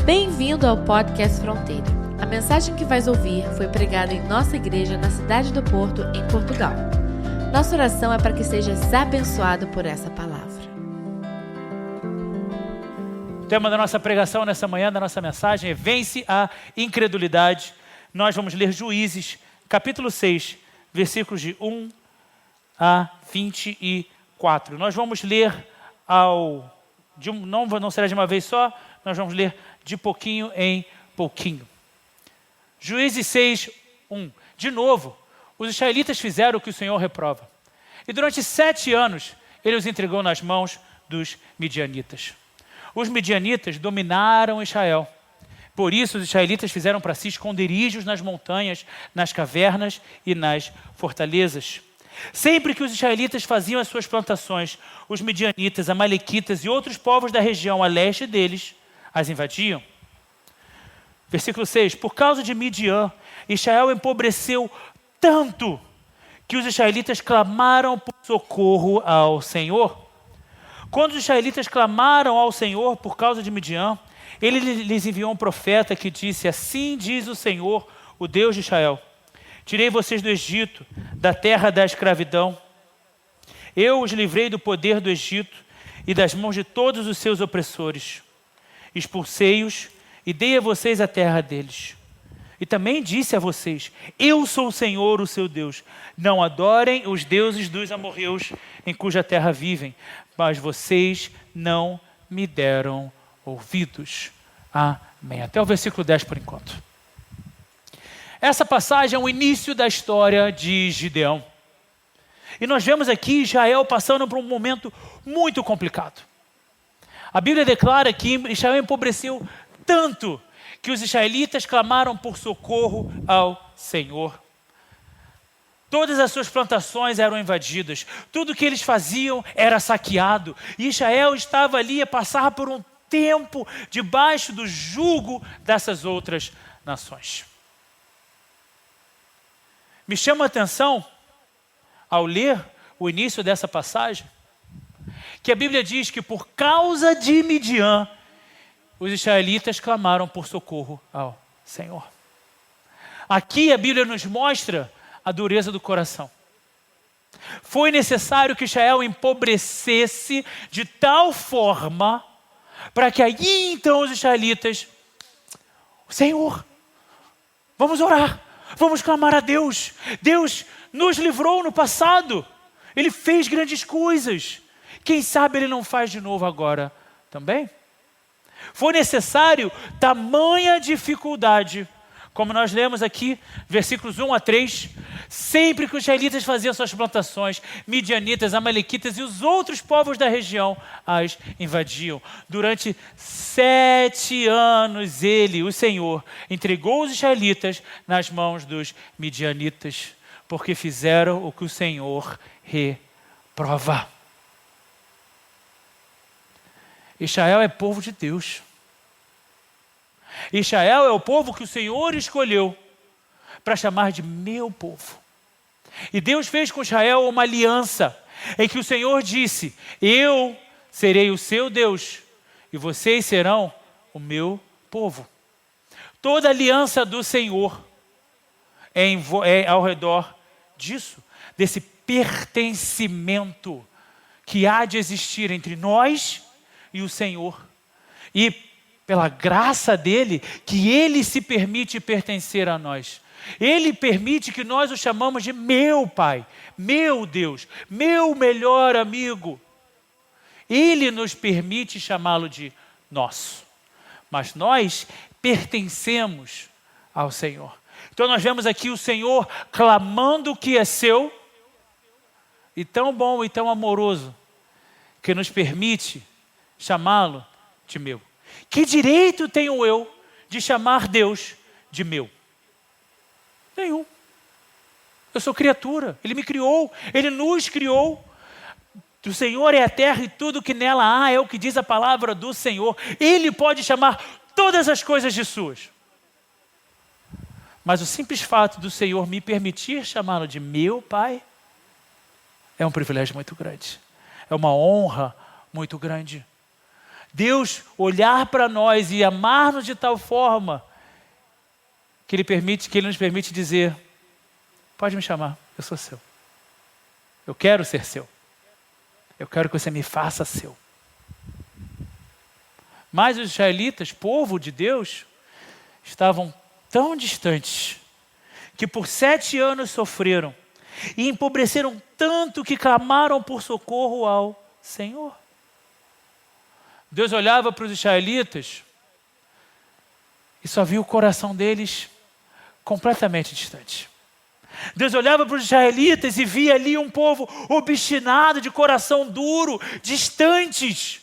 Bem-vindo ao Podcast Fronteira. A mensagem que vais ouvir foi pregada em nossa igreja na cidade do Porto, em Portugal. Nossa oração é para que sejas abençoado por essa palavra. O tema da nossa pregação nessa manhã, da nossa mensagem, é Vence a Incredulidade. Nós vamos ler Juízes, capítulo 6, versículos de 1 a 24. Nós vamos ler não será de uma vez só, nós vamos ler de pouquinho em pouquinho. Juízes 6, 1. De novo, os israelitas fizeram o que o Senhor reprova. E durante 7 anos, ele os entregou nas mãos dos midianitas. Os midianitas dominaram Israel. Por isso, os israelitas fizeram para si esconderijos nas montanhas, nas cavernas e nas fortalezas. Sempre que os israelitas faziam as suas plantações, os midianitas, amalequitas e outros povos da região a leste deles as invadiam. Versículo 6. Por causa de Midian, Israel empobreceu tanto que os israelitas clamaram por socorro ao Senhor. Quando os israelitas clamaram ao Senhor por causa de Midian, ele lhes enviou um profeta que disse: assim diz o Senhor, o Deus de Israel: tirei vocês do Egito, da terra da escravidão. Eu os livrei do poder do Egito e das mãos de todos os seus opressores. Expulsei-os e dei a vocês a terra deles. E também disse a vocês: eu sou o Senhor, o seu Deus. Não adorem os deuses dos amorreus em cuja terra vivem, mas vocês não me deram ouvidos. Amém. Até o versículo 10 por enquanto. Essa passagem é o início da história de Gideão. E nós vemos aqui Israel passando por um momento muito complicado. A Bíblia declara que Israel empobreceu tanto que os israelitas clamaram por socorro ao Senhor. Todas as suas plantações eram invadidas, tudo que eles faziam era saqueado. E Israel estava ali a passar por um tempo debaixo do jugo dessas outras nações. Me chama a atenção, ao ler o início dessa passagem, que a Bíblia diz que por causa de Midian, os israelitas clamaram por socorro ao Senhor. Aqui a Bíblia nos mostra a dureza do coração. Foi necessário que Israel empobrecesse de tal forma para que aí então os israelitas: Senhor, vamos orar, vamos clamar a Deus. Deus nos livrou no passado, Ele fez grandes coisas. Quem sabe Ele não faz de novo agora também? Foi necessário tamanha dificuldade, como nós lemos aqui, versículos 1 a 3, sempre que os israelitas faziam suas plantações, midianitas, amalequitas e os outros povos da região as invadiam. Durante 7 anos ele, o Senhor, entregou os israelitas nas mãos dos midianitas, porque fizeram o que o Senhor reprova. Israel é povo de Deus. Israel é o povo que o Senhor escolheu para chamar de meu povo. E Deus fez com Israel uma aliança em que o Senhor disse: eu serei o seu Deus e vocês serão o meu povo. Toda aliança do Senhor é ao redor disso, desse pertencimento que há de existir entre nós e o Senhor. E pela graça dele, que ele se permite pertencer a nós. Ele permite que nós o chamamos de meu Pai, meu Deus, meu melhor amigo. Ele nos permite chamá-lo de nosso. Mas nós pertencemos ao Senhor. Então nós vemos aqui o Senhor clamando o que é seu, e tão bom e tão amoroso, que nos permite chamá-lo de meu. Que direito tenho eu de chamar Deus de meu? Nenhum. Eu sou criatura, Ele me criou, Ele nos criou. Do Senhor é a terra e tudo que nela há, é o que diz a palavra do Senhor. Ele pode chamar todas as coisas de suas. Mas o simples fato do Senhor me permitir chamá-lo de meu Pai é um privilégio muito grande. É uma honra muito grande. Deus olhar para nós e amar-nos de tal forma que Ele nos permite dizer: pode me chamar, eu sou seu. Eu quero ser seu. Eu quero que você me faça seu. Mas os israelitas, povo de Deus, estavam tão distantes que por 7 anos sofreram e empobreceram tanto que clamaram por socorro ao Senhor. Deus olhava para os israelitas e só via o coração deles completamente distante. Deus olhava para os israelitas e via ali um povo obstinado, de coração duro, distantes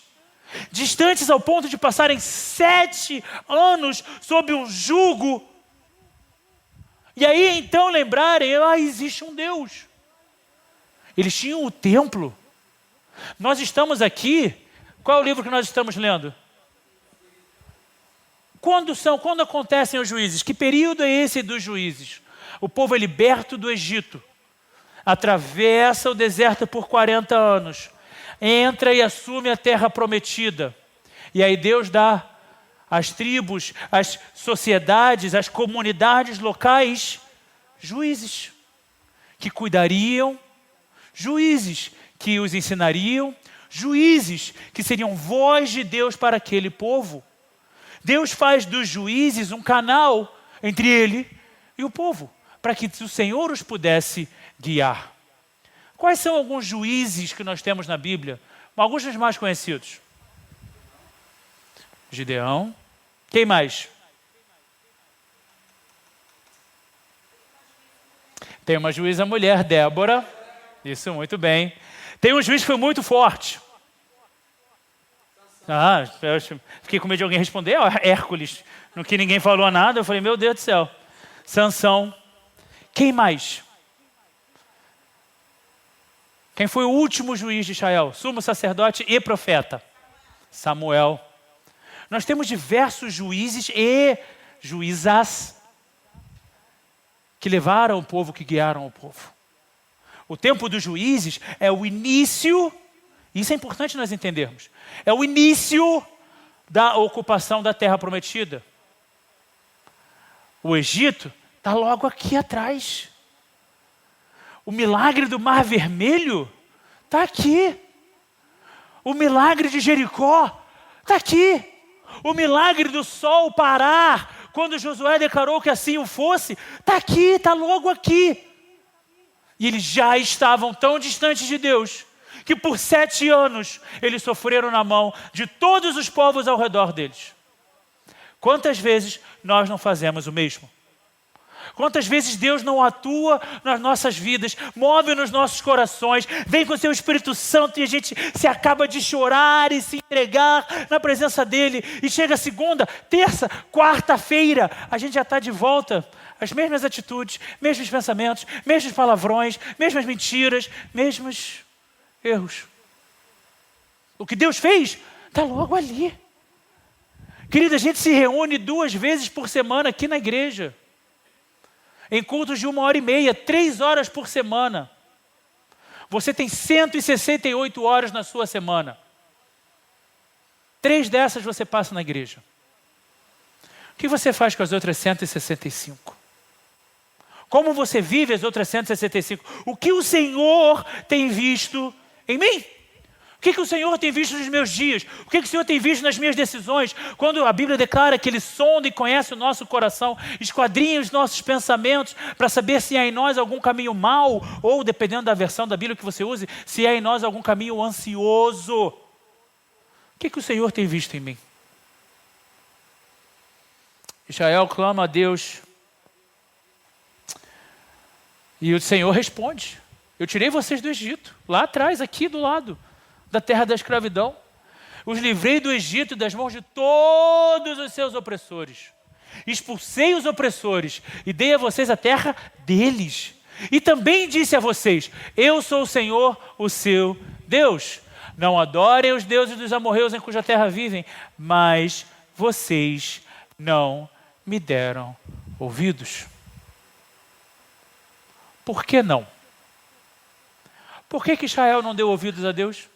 ao ponto de passarem 7 anos sob um jugo. E aí então lembrarem: existe um Deus. Eles tinham o templo. Nós estamos aqui. Qual é o livro que nós estamos lendo? Quando acontecem os juízes? Que período é esse dos juízes? O povo é liberto do Egito, atravessa o deserto por 40 anos, entra e assume a terra prometida. E aí Deus dá às tribos, às sociedades, às comunidades locais, juízes que cuidariam, juízes que os ensinariam, juízes que seriam voz de Deus para aquele povo. Deus faz dos juízes um canal entre ele e o povo, para que o Senhor os pudesse guiar. Quais são alguns juízes que nós temos na Bíblia? Alguns dos mais conhecidos. Gideão. Quem mais? Tem uma juíza mulher, Débora. Isso, muito bem. Tem um juiz que foi muito forte. Eu fiquei com medo de alguém responder. Hércules. No que ninguém falou nada, eu falei: meu Deus do céu. Sansão. Quem mais? Quem foi o último juiz de Israel? Sumo sacerdote e profeta. Samuel. Nós temos diversos juízes e juízas que levaram o povo, que guiaram o povo. O tempo dos juízes é o início, isso é importante nós entendermos, é o início da ocupação da terra prometida. O Egito está logo aqui atrás. O milagre do Mar Vermelho está aqui. O milagre de Jericó está aqui. O milagre do sol parar, quando Josué declarou que assim o fosse, está aqui, está logo aqui. E eles já estavam tão distantes de Deus, que por 7 anos eles sofreram na mão de todos os povos ao redor deles. Quantas vezes nós não fazemos o mesmo? Quantas vezes Deus não atua nas nossas vidas, move nos nossos corações, vem com o seu Espírito Santo e a gente se acaba de chorar e se entregar na presença dEle. E chega segunda, terça, quarta-feira, a gente já está de volta. As mesmas atitudes, mesmos pensamentos, mesmos palavrões, mesmas mentiras, mesmos erros. O que Deus fez está logo ali. Querida, a gente se reúne 2 vezes por semana aqui na igreja. Em cultos de 1h30, 3 horas por semana. Você tem 168 horas na sua semana. 3 dessas você passa na igreja. O que você faz com as outras 165? Como você vive as outras 165? O que o Senhor tem visto em mim? O que o Senhor tem visto nos meus dias? O que o Senhor tem visto nas minhas decisões? Quando a Bíblia declara que Ele sonda e conhece o nosso coração, esquadrinha os nossos pensamentos para saber se há em nós algum caminho mau, ou, dependendo da versão da Bíblia que você use, se há em nós algum caminho ansioso. O que o Senhor tem visto em mim? Israel clama a Deus e o Senhor responde: eu tirei vocês do Egito, lá atrás, aqui do lado da terra da escravidão. Os livrei do Egito das mãos de todos os seus opressores. Expulsei os opressores e dei a vocês a terra deles. E também disse a vocês: eu sou o Senhor, o seu Deus. Não adorem os deuses dos amorreus em cuja terra vivem, mas vocês não me deram ouvidos. Por que não? Por que Israel não deu ouvidos a Deus?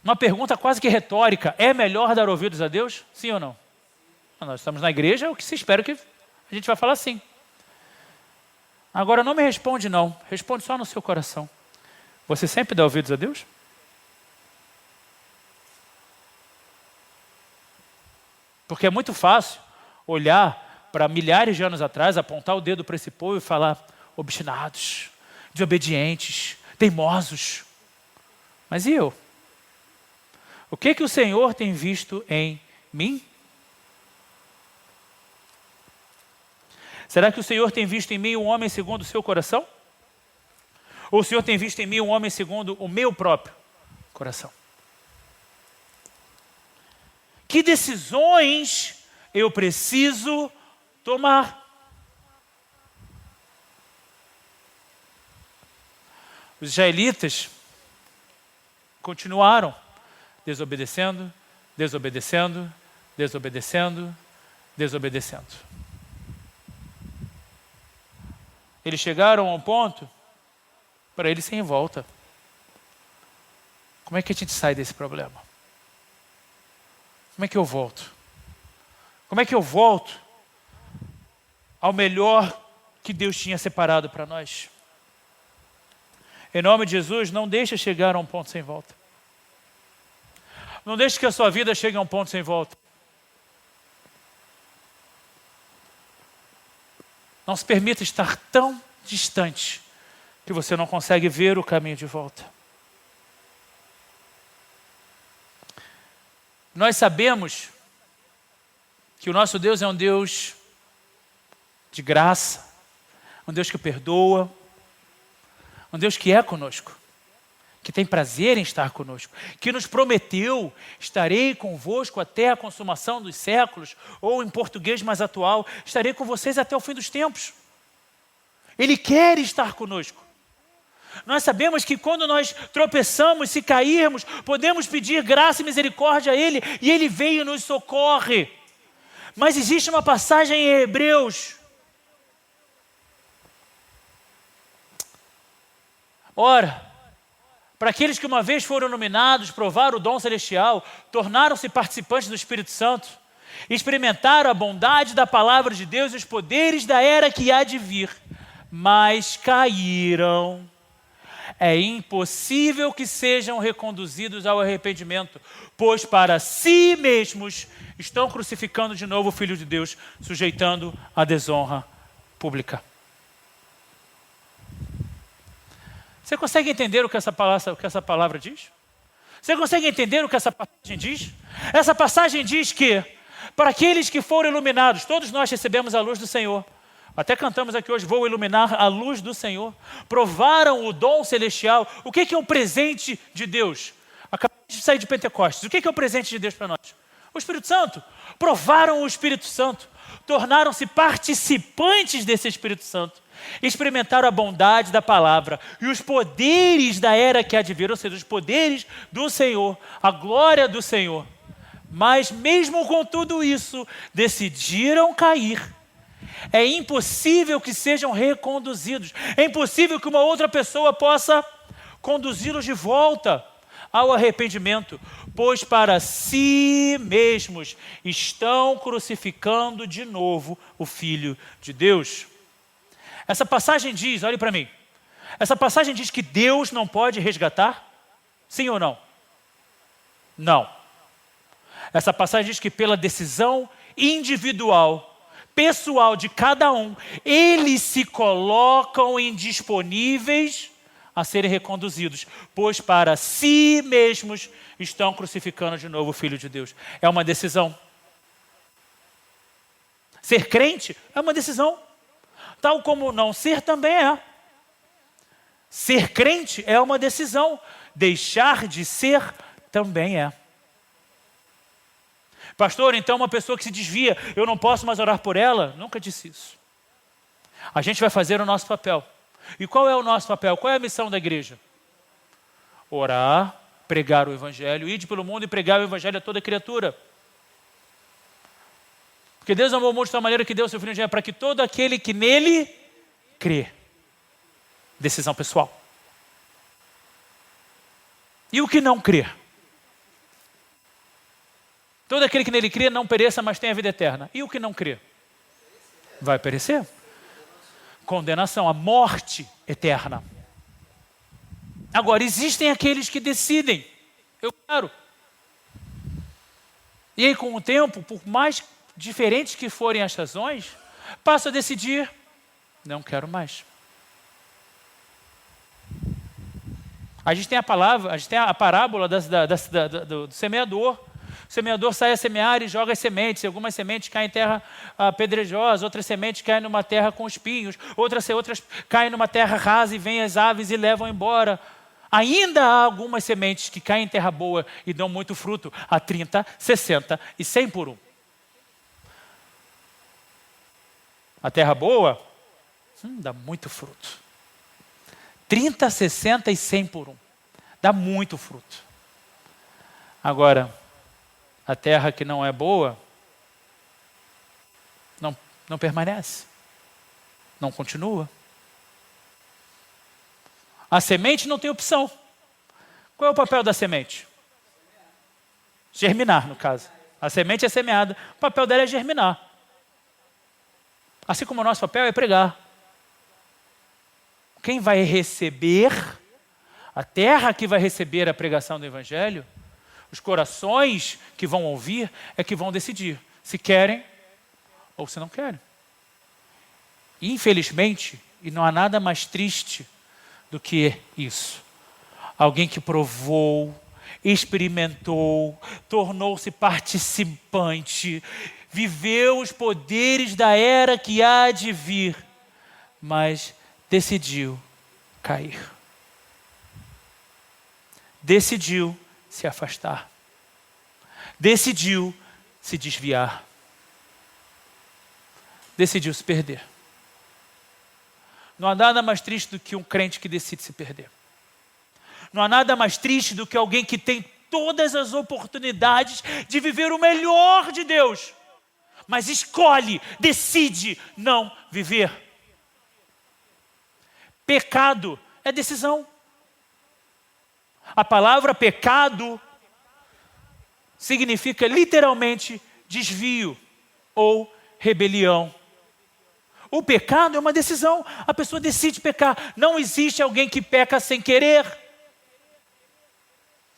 Uma pergunta quase que retórica: é melhor dar ouvidos a Deus? Sim ou não? Nós estamos na igreja, o que se espera que a gente vai falar sim. Agora não me responde não, responde só no seu coração. Você sempre dá ouvidos a Deus? Porque é muito fácil olhar para milhares de anos atrás, apontar o dedo para esse povo e falar: obstinados, desobedientes, teimosos. Mas e eu? O que o Senhor tem visto em mim? Será que o Senhor tem visto em mim um homem segundo o seu coração? Ou o Senhor tem visto em mim um homem segundo o meu próprio coração? Que decisões eu preciso tomar? Os israelitas continuaram desobedecendo, desobedecendo, desobedecendo, desobedecendo. Eles chegaram a um ponto para eles sem volta. Como é que a gente sai desse problema? Como é que eu volto? Como é que eu volto ao melhor que Deus tinha separado para nós? Em nome de Jesus, não deixe chegar a um ponto sem volta. Não deixe que a sua vida chegue a um ponto sem volta. Não se permita estar tão distante que você não consegue ver o caminho de volta. Nós sabemos que o nosso Deus é um Deus de graça, um Deus que perdoa, um Deus que é conosco, que tem prazer em estar conosco, que nos prometeu: estarei convosco até a consumação dos séculos, ou em português mais atual, estarei com vocês até o fim dos tempos. Ele quer estar conosco. Nós sabemos que quando nós tropeçamos, se cairmos, podemos pedir graça e misericórdia a Ele, e Ele vem e nos socorre. Mas existe uma passagem em Hebreus. Ora, para aqueles que uma vez foram iluminados, provaram o dom celestial, tornaram-se participantes do Espírito Santo, experimentaram a bondade da palavra de Deus e os poderes da era que há de vir, mas caíram. É impossível que sejam reconduzidos ao arrependimento, pois para si mesmos estão crucificando de novo o Filho de Deus, sujeitando a desonra pública. Você consegue entender o que essa palavra diz? Você consegue entender o que essa passagem diz? Essa passagem diz que, para aqueles que foram iluminados, todos nós recebemos a luz do Senhor. Até cantamos aqui hoje: vou iluminar a luz do Senhor. Provaram o dom celestial. O que é um presente de Deus? Acabamos de sair de Pentecostes. O que é o presente de Deus para nós? O Espírito Santo. Provaram o Espírito Santo. Tornaram-se participantes desse Espírito Santo. Experimentaram a bondade da palavra e os poderes da era que há de vir, ou seja, os poderes do Senhor, a glória do Senhor. Mas mesmo com tudo isso, decidiram cair. É impossível que sejam reconduzidos. É impossível que uma outra pessoa possa conduzi-los de volta ao arrependimento, pois para si mesmos estão crucificando de novo o Filho de Deus. Essa passagem diz, olhe para mim, essa passagem diz que Deus não pode resgatar? Sim ou não? Não. Essa passagem diz que pela decisão individual, pessoal de cada um, eles se colocam indisponíveis a serem reconduzidos, pois para si mesmos estão crucificando de novo o Filho de Deus. É uma decisão. Ser crente é uma decisão, tal como não ser também é. Ser crente é uma decisão, deixar de ser também é. Pastor, então uma pessoa que se desvia, eu não posso mais orar por ela? Nunca disse isso. A gente vai fazer o nosso papel. E qual é o nosso papel? Qual é a missão da igreja? Orar, pregar o Evangelho, ide pelo mundo e pregar o Evangelho a toda criatura. Porque Deus amou o mundo de tal maneira que deu o seu Filho unigênito para que todo aquele que nele crê. Decisão pessoal. E o que não crê? Todo aquele que nele crê não pereça, mas tenha a vida eterna. E o que não crê? Vai perecer. Condenação, a morte eterna. Agora, existem aqueles que decidem, eu quero. E aí, com o tempo, por mais diferentes que forem as razões, passo a decidir, não quero mais. A gente tem a parábola do semeador. O semeador sai a semear e joga as sementes. Algumas sementes caem em terra pedregosa, outras sementes caem numa terra com espinhos, outras caem numa terra rasa e vêm as aves e levam embora. Ainda há algumas sementes que caem em terra boa e dão muito fruto, a 30, 60 e 100 por um. A terra boa dá muito fruto. 30, 60 e 100 por um. Dá muito fruto. Agora, a terra que não é boa, não permanece. Não continua. A semente não tem opção. Qual é o papel da semente? Germinar, no caso. A semente é semeada. O papel dela é germinar. Assim como o nosso papel é pregar. Quem vai receber, a terra que vai receber a pregação do Evangelho, os corações que vão ouvir, é que vão decidir se querem ou se não querem. E, infelizmente, e não há nada mais triste do que isso. Alguém que provou, experimentou, tornou-se participante, viveu os poderes da era que há de vir, mas decidiu cair. Decidiu se afastar. Decidiu se desviar. Decidiu se perder. Não há nada mais triste do que um crente que decide se perder. Não há nada mais triste do que alguém que tem todas as oportunidades de viver o melhor de Deus, mas escolhe, decide não viver. Pecado é decisão. A palavra pecado significa literalmente desvio ou rebelião. O pecado é uma decisão. A pessoa decide pecar. Não existe alguém que peca sem querer.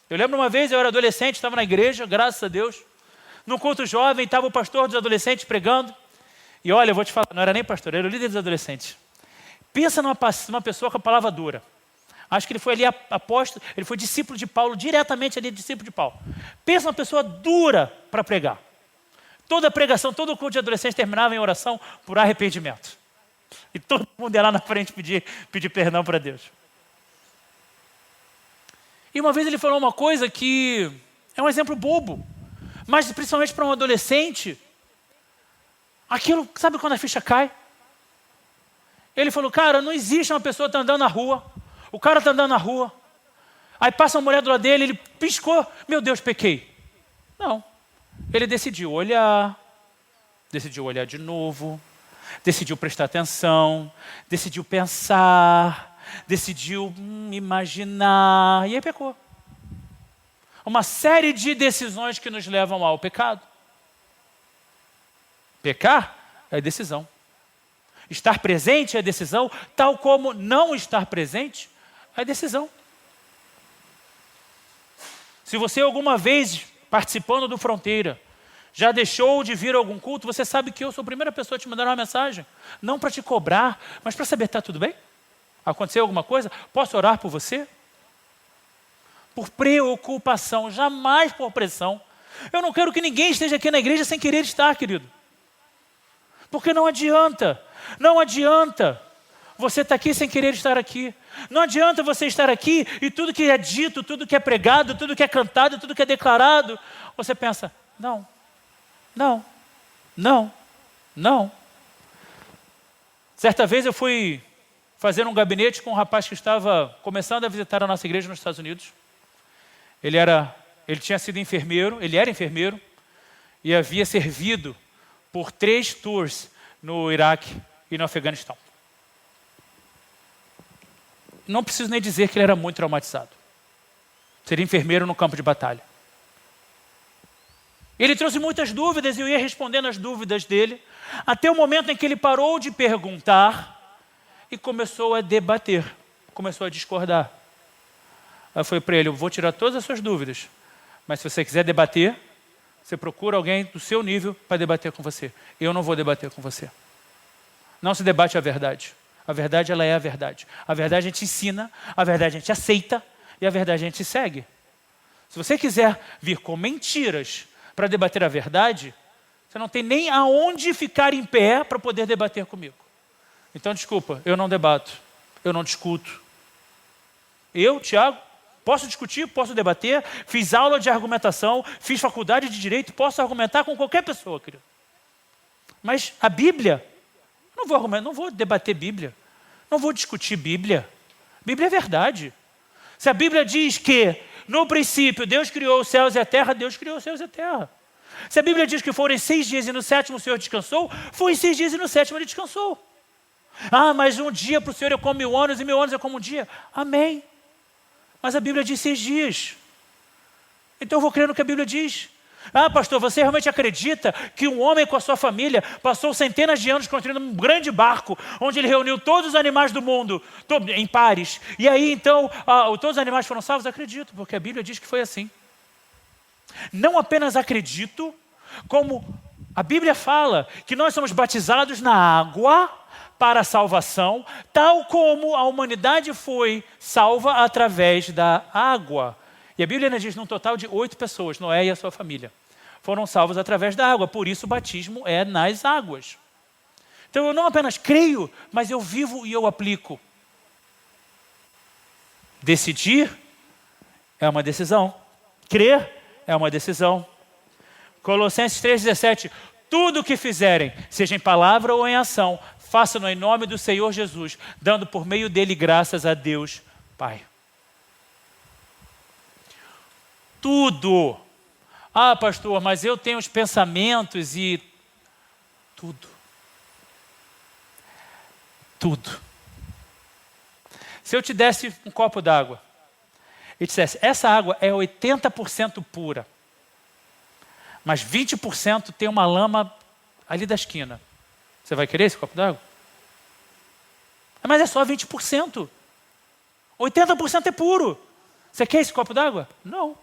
Eu lembro uma vez, eu era adolescente, estava na igreja, graças a Deus. Num culto jovem, estava o pastor dos adolescentes pregando. E olha, eu vou te falar, não era nem pastor, era o líder dos adolescentes. Pensa numa pessoa com a palavra dura. Acho que ele foi ali apóstolo, ele foi discípulo de Paulo, diretamente ali discípulo de Paulo. Pensa numa pessoa dura para pregar. Toda pregação, todo culto de adolescente terminava em oração por arrependimento. E todo mundo ia lá na frente pedir perdão para Deus. E uma vez ele falou uma coisa que é um exemplo bobo, mas principalmente para um adolescente, aquilo, sabe quando a ficha cai? Ele falou, cara, não existe uma pessoa que está andando na rua, o cara está andando na rua, aí passa uma mulher do lado dele, ele piscou, meu Deus, pequei. Não. Ele decidiu olhar de novo, decidiu prestar atenção, decidiu pensar, decidiu imaginar, e aí pecou. Uma série de decisões que nos levam ao pecado. Pecar é decisão. Estar presente é decisão, tal como não estar presente é decisão. Se você alguma vez, participando do Fronteira, já deixou de vir a algum culto, você sabe que eu sou a primeira pessoa a te mandar uma mensagem. Não para te cobrar, mas para saber, está tudo bem? Aconteceu alguma coisa? Posso orar por você? Por preocupação, jamais por pressão. Eu não quero que ninguém esteja aqui na igreja sem querer estar, querido. Porque não adianta você estar aqui sem querer estar aqui. Não adianta você estar aqui e tudo que é dito, tudo que é pregado, tudo que é cantado, tudo que é declarado, você pensa, não. Certa vez eu fui fazer um gabinete com um rapaz que estava começando a visitar a nossa igreja nos Estados Unidos. Ele tinha sido enfermeiro, ele era enfermeiro e havia servido por 3 tours no Iraque e no Afeganistão. Não preciso nem dizer que ele era muito traumatizado. Seria enfermeiro no campo de batalha. Ele trouxe muitas dúvidas e eu ia respondendo as dúvidas dele, até o momento em que ele parou de perguntar e começou a debater, começou a discordar. Aí eu falei para ele, eu vou tirar todas as suas dúvidas, mas se você quiser debater, você procura alguém do seu nível para debater com você. Eu não vou debater com você. Não se debate a verdade. A verdade, ela é a verdade. A verdade a gente ensina, a verdade a gente aceita e a verdade a gente segue. Se você quiser vir com mentiras para debater a verdade, você não tem nem aonde ficar em pé para poder debater comigo. Então, desculpa, eu não debato, eu não discuto. Eu, Tiago, posso discutir, posso debater, fiz aula de argumentação, fiz faculdade de Direito, posso argumentar com qualquer pessoa, querido. Mas a Bíblia, não vou argumentar, não vou debater Bíblia, não vou discutir Bíblia. Bíblia é verdade. Se a Bíblia diz que, no princípio, Deus criou os céus e a terra, Deus criou os céus e a terra. Se a Bíblia diz que foram em 6 dias e no 7º o Senhor descansou, foi em 6 dias e no 7º ele descansou. Ah, mas um dia para o Senhor é como 1000 anos e 1000 anos é como um dia. Amém. Mas a Bíblia diz 6 dias. Então eu vou crer no que a Bíblia diz. Ah, pastor, você realmente acredita que um homem com a sua família passou centenas de anos construindo um grande barco, onde ele reuniu todos os animais do mundo, em pares, e aí então todos os animais foram salvos? Acredito, porque a Bíblia diz que foi assim. Não apenas acredito, como a Bíblia fala que nós somos batizados na água para a salvação, tal como a humanidade foi salva através da água. E a Bíblia diz num total de 8 pessoas, Noé e a sua família, foram salvos através da água. Por isso o batismo é nas águas. Então eu não apenas creio, mas eu vivo e eu aplico. Decidir é uma decisão. Crer é uma decisão. Colossenses 3,17. Tudo o que fizerem, seja em palavra ou em ação, façam-no em nome do Senhor Jesus, dando por meio dele graças a Deus, Pai. Tudo. Ah, pastor, mas eu tenho os pensamentos e... Tudo. Tudo. Se eu te desse um copo d'água e dissesse, essa água é 80% pura, mas 20% tem uma lama ali da esquina, você vai querer esse copo d'água? Mas é só 20%. 80% é puro. Você quer esse copo d'água? Não.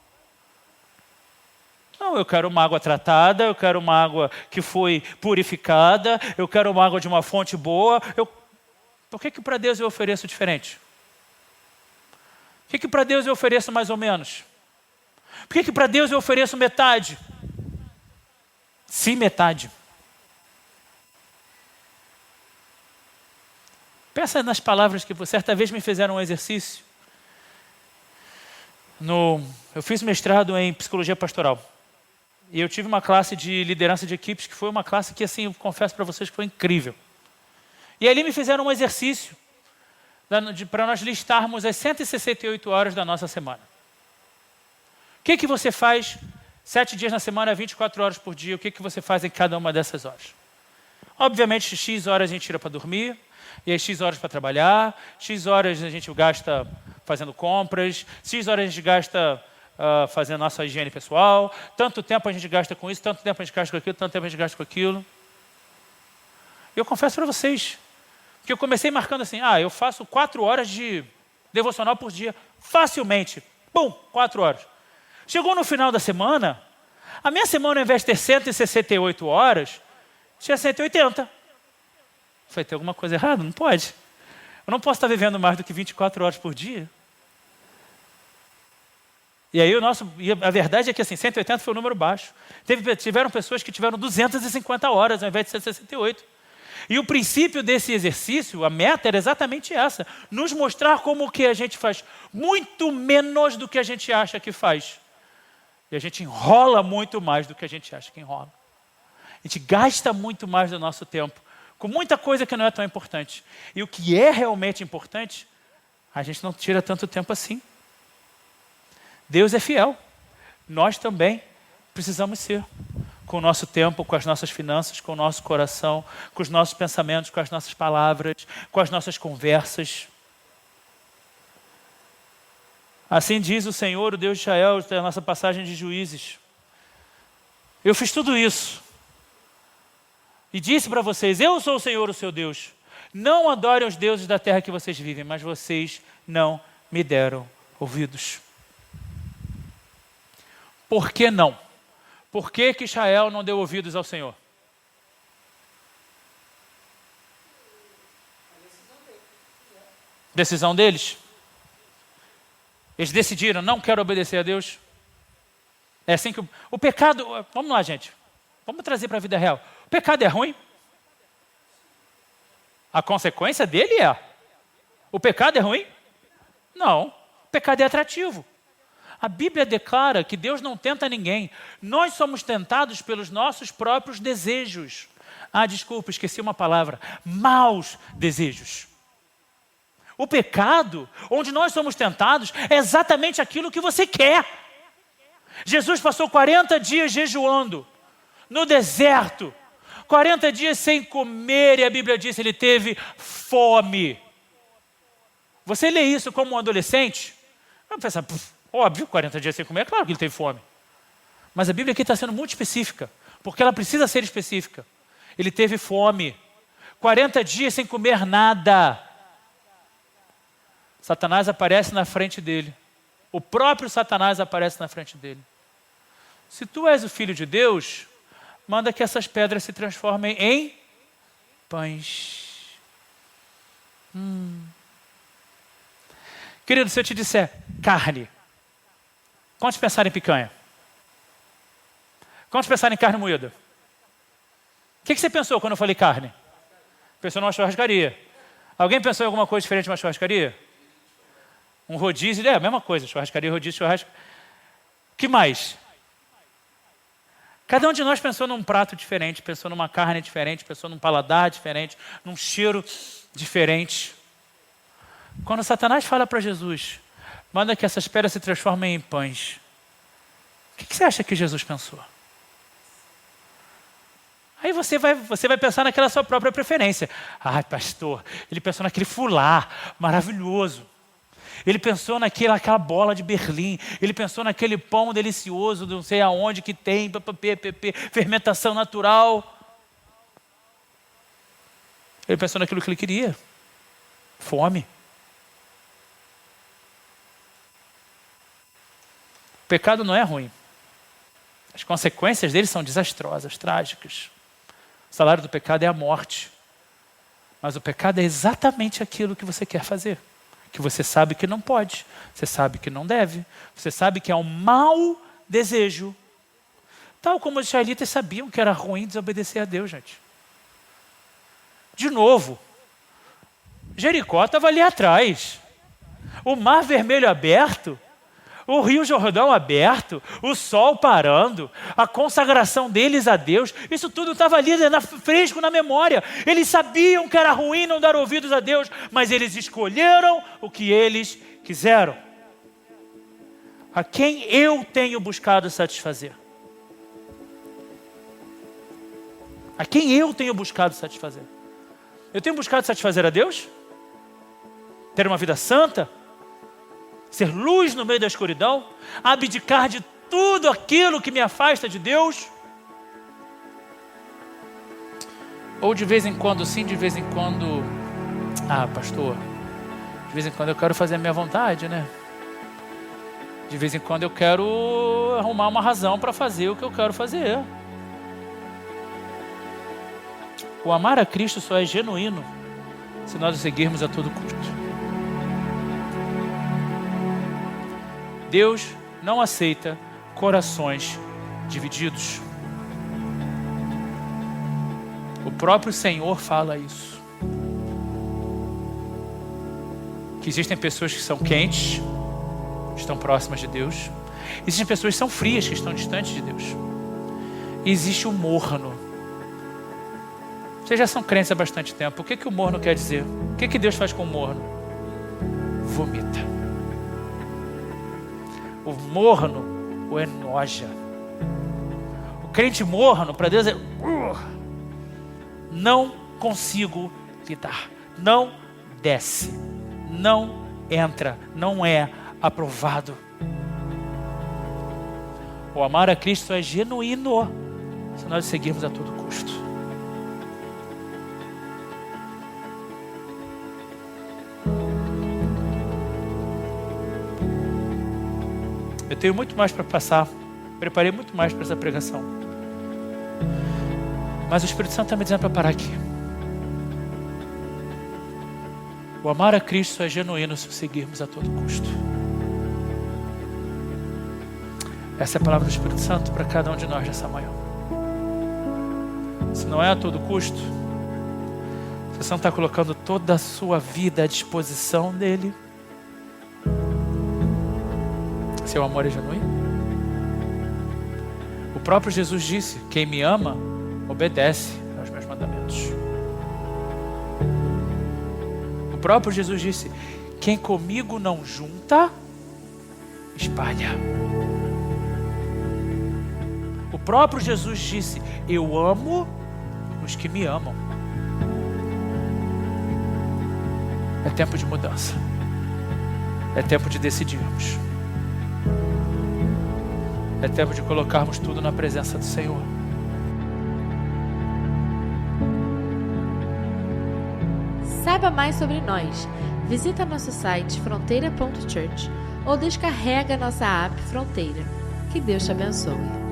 Não, eu quero uma água tratada, eu quero uma água que foi purificada, eu quero uma água de uma fonte boa. Por que para Deus eu ofereço diferente? Por que para Deus eu ofereço mais ou menos? Por que para Deus eu ofereço metade? Sim, metade. Pensa nas palavras que certa vez me fizeram um exercício. Eu fiz mestrado em psicologia pastoral. E eu tive uma classe de liderança de equipes que foi uma classe que, assim, eu confesso para vocês que foi incrível. E ali me fizeram um exercício para nós listarmos as 168 horas da nossa semana. O que você faz 7 dias na semana, 24 horas por dia? O que você faz em cada uma dessas horas? Obviamente, X horas a gente tira para dormir, e aí X horas para trabalhar, X horas a gente gasta fazendo compras, X horas a gente gasta fazendo nossa higiene pessoal, tanto tempo a gente gasta com isso, tanto tempo a gente gasta com aquilo, tanto tempo a gente gasta com aquilo. Eu confesso para vocês que eu comecei marcando assim, eu faço 4 horas de devocional por dia, facilmente. 4 horas. Chegou no final da semana, a minha semana, ao invés de ter 168 horas, tinha 180. Falei, tem alguma coisa errada? Não pode. Eu não posso estar vivendo mais do que 24 horas por dia. E aí a verdade é que assim, 180 foi um número baixo. Tiveram pessoas que tiveram 250 horas ao invés de 168. E o princípio desse exercício, a meta era exatamente essa. Nos mostrar como que a gente faz muito menos do que a gente acha que faz. E a gente enrola muito mais do que a gente acha que enrola. A gente gasta muito mais do nosso tempo com muita coisa que não é tão importante. E o que é realmente importante, a gente não tira tanto tempo assim. Deus é fiel. Nós também precisamos ser. Com o nosso tempo, com as nossas finanças, com o nosso coração, com os nossos pensamentos, com as nossas palavras, com as nossas conversas. Assim diz o Senhor, o Deus de Israel, da nossa passagem de Juízes. Eu fiz tudo isso. E disse para vocês, eu sou o Senhor, o seu Deus. Não adorem os deuses da terra que vocês vivem, mas vocês não me deram ouvidos. Por que não? Por que Israel não deu ouvidos ao Senhor? Decisão deles. Eles decidiram, não quero obedecer a Deus. É assim que o pecado... Vamos lá, gente. Vamos trazer para a vida real. O pecado é ruim? A consequência dele é. O pecado é ruim? Não. O pecado é atrativo. A Bíblia declara que Deus não tenta ninguém. Nós somos tentados pelos nossos próprios desejos. Desculpa, esqueci uma palavra. Maus desejos. O pecado, onde nós somos tentados, é exatamente aquilo que você quer. Jesus passou 40 dias jejuando no deserto. 40 dias sem comer, e a Bíblia diz que ele teve fome. Você lê isso como um adolescente? Vai pensar, óbvio, 40 dias sem comer, é claro que ele teve fome. Mas a Bíblia aqui está sendo muito específica, porque ela precisa ser específica. Ele teve fome. 40 dias sem comer nada. Satanás aparece na frente dele. O próprio Satanás aparece na frente dele. Se tu és o Filho de Deus, manda que essas pedras se transformem em pães. Querido, se eu te disser carne, quantos pensaram em picanha? Quantos pensaram em carne moída? O que você pensou quando eu falei carne? Pensou numa churrascaria. Alguém pensou em alguma coisa diferente de uma churrascaria? Um rodízio, a mesma coisa, churrascaria, rodízio, churrasco. O que mais? Cada um de nós pensou num prato diferente, pensou numa carne diferente, pensou num paladar diferente, num cheiro diferente. Quando Satanás fala para Jesus, manda que essas pedras se transformem em pães, o que você acha que Jesus pensou? Aí você vai pensar naquela sua própria preferência. Pastor, ele pensou naquele fular maravilhoso. Ele pensou naquela bola de Berlim. Ele pensou naquele pão delicioso, não sei aonde que tem, fermentação natural. Ele pensou naquilo que ele queria. Fome. O pecado não é ruim. As consequências dele são desastrosas, trágicas. O salário do pecado é a morte. Mas o pecado é exatamente aquilo que você quer fazer. Que você sabe que não pode, você sabe que não deve, você sabe que é um mau desejo. Tal como os israelitas sabiam que era ruim desobedecer a Deus, gente. De novo, Jericó estava ali atrás. O Mar Vermelho aberto, o Rio Jordão aberto, o sol parando, a consagração deles a Deus, isso tudo estava ali fresco na memória. Eles sabiam que era ruim não dar ouvidos a Deus, mas eles escolheram o que eles quiseram. A quem eu tenho buscado satisfazer? A quem eu tenho buscado satisfazer? Eu tenho buscado satisfazer a Deus? Ter uma vida santa? Ser luz no meio da escuridão? Abdicar de tudo aquilo que me afasta de Deus? Ou de vez em quando sim, de vez em quando... pastor, de vez em quando eu quero fazer a minha vontade, né? De vez em quando eu quero arrumar uma razão para fazer o que eu quero fazer. O amar a Cristo só é genuíno se nós o seguirmos a todo custo. Deus não aceita corações divididos. O próprio Senhor fala isso. Que existem pessoas que são quentes, estão próximas de Deus. Existem pessoas que são frias, que estão distantes de Deus. E existe o morno. Vocês já são crentes há bastante tempo. O que o morno quer dizer? O que Deus faz com o morno? Vomita. O morno o enoja. O crente morno para Deus é... não consigo lidar. Não desce. Não entra. Não é aprovado. O amar a Cristo é genuíno se nós o seguirmos a todo custo. Eu tenho muito mais para passar, preparei muito mais para essa pregação. Mas o Espírito Santo está me dizendo para parar aqui. O amar a Cristo é genuíno se o seguirmos a todo custo. Essa é a palavra do Espírito Santo para cada um de nós nessa manhã. Se não é a todo custo, se você não está colocando toda a sua vida à disposição dele, seu amor é genuíno? O próprio Jesus disse: quem me ama, obedece aos meus mandamentos. O próprio Jesus disse: quem comigo não junta, espalha. O próprio Jesus disse: eu amo os que me amam. É tempo de mudança. É tempo de decidirmos. É tempo de colocarmos tudo na presença do Senhor. Saiba mais sobre nós. Visita nosso site fronteira.church ou descarrega nossa app Fronteira. Que Deus te abençoe.